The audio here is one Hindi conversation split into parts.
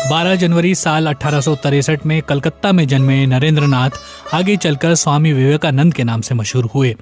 12 जनवरी साल 1863 में कलकत्ता में जन्मे नरेंद्रनाथ आगे चलकर स्वामी विवेकानंद के नाम से मशहूर हुए।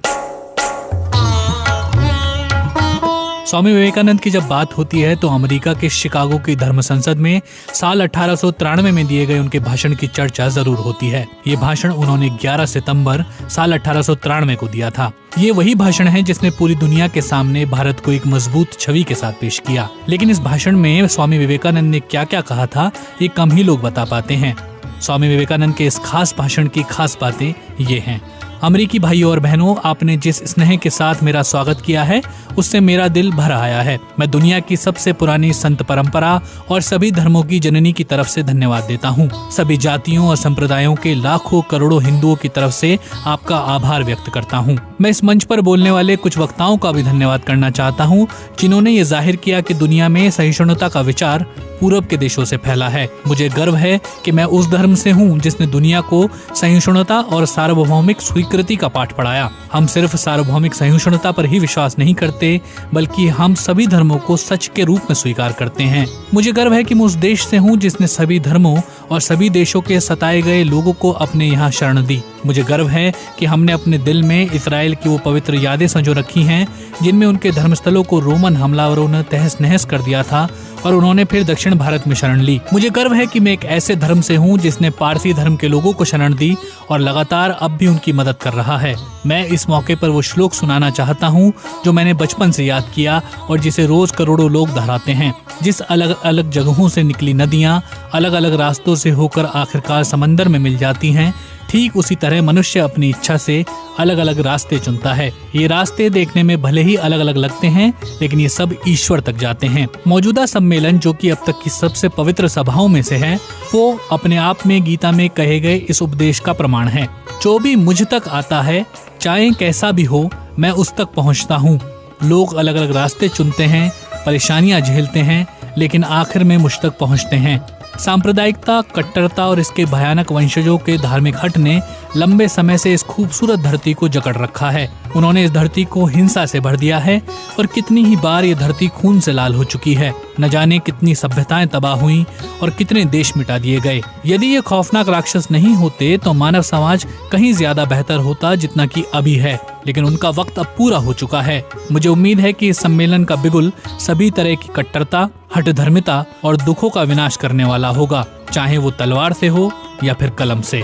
स्वामी विवेकानंद की जब बात होती है तो अमेरिका के शिकागो की धर्म संसद में साल 1893 में दिए गए उनके भाषण की चर्चा जरूर होती है। ये भाषण उन्होंने 11 सितंबर साल 1893 को दिया था। ये वही भाषण है जिसने पूरी दुनिया के सामने भारत को एक मजबूत छवि के साथ पेश किया। लेकिन इस भाषण में स्वामी विवेकानंद ने क्या क्या कहा था ये कम ही लोग बता पाते हैं। स्वामी विवेकानंद के इस खास भाषण की खास बातें ये हैं। अमेरिकी भाइयों और बहनों, आपने जिस स्नेह के साथ मेरा स्वागत किया है उससे मेरा दिल भर आया है। मैं दुनिया की सबसे पुरानी संत परंपरा और सभी धर्मों की जननी की तरफ से धन्यवाद देता हूँ। सभी जातियों और संप्रदायों के लाखों करोड़ों हिंदुओं की तरफ से आपका आभार व्यक्त करता हूँ। मैं इस मंच पर बोलने वाले कुछ वक्ताओं का भी धन्यवाद करना चाहता हूँ जिन्होंने ये जाहिर किया कि दुनिया में सहिष्णुता का विचार पूरब के देशों से फैला है। मुझे गर्व है कि मैं उस धर्म से हूँ जिसने दुनिया को सहिष्णुता और सार्वभौमिक स्वीकृति का पाठ पढ़ाया। हम सिर्फ सार्वभौमिक सहिष्णुता पर ही विश्वास नहीं करते बल्कि हम सभी धर्मों को सच के रूप में स्वीकार करते हैं। मुझे गर्व है कि मैं उस देश से हूँ जिसने सभी धर्मों और सभी देशों के सताए गए लोगों को अपने यहाँ शरण दी। मुझे गर्व है कि हमने अपने दिल में इजराइल की वो पवित्र यादें संजो रखी हैं जिनमें उनके धर्मस्थलों को रोमन हमलावरों ने तहस नहस कर दिया था और उन्होंने फिर दक्षिण भारत में शरण ली। मुझे गर्व है कि मैं एक ऐसे धर्म से हूँ जिसने पारसी धर्म के लोगों को शरण दी और लगातार अब भी उनकी मदद कर रहा है। मैं इस मौके पर वो श्लोक सुनाना चाहता हूँ जो मैंने बचपन से याद किया और जिसे रोज करोड़ों लोग दोहराते हैं। जिस अलग अलग जगहों से निकली नदियाँ अलग अलग रास्तों से होकर आखिरकार समंदर में मिल जाती हैं, ठीक उसी तरह मनुष्य अपनी इच्छा से अलग अलग रास्ते चुनता है। ये रास्ते देखने में भले ही अलग अलग लगते हैं लेकिन ये सब ईश्वर तक जाते हैं। मौजूदा सम्मेलन जो कि अब तक की सबसे पवित्र सभाओं में से है वो अपने आप में गीता में कहे गए इस उपदेश का प्रमाण है। जो भी मुझ तक आता है चाहे कैसा भी हो मैं उस तक पहुंचता हूँ। लोग अलग अलग रास्ते चुनते हैं, परेशानियां झेलते हैं लेकिन आखिर में मुझ तक पहुँचते हैं। सांप्रदायिकता, कट्टरता और इसके भयानक वंशजों के धार्मिक हट ने लंबे समय से इस खूबसूरत धरती को जकड़ रखा है। उन्होंने इस धरती को हिंसा से भर दिया है और कितनी ही बार ये धरती खून से लाल हो चुकी है। न जाने कितनी सभ्यताएं तबाह हुई और कितने देश मिटा दिए गए। यदि ये खौफनाक राक्षस नहीं होते तो मानव समाज कहीं ज्यादा बेहतर होता जितना कि अभी है, लेकिन उनका वक्त अब पूरा हो चुका है। मुझे उम्मीद है कि इस सम्मेलन का बिगुल सभी तरह की कट्टरता, हठधर्मिता और दुखों का विनाश करने वाला होगा, चाहे वो तलवार से हो या फिर कलम से।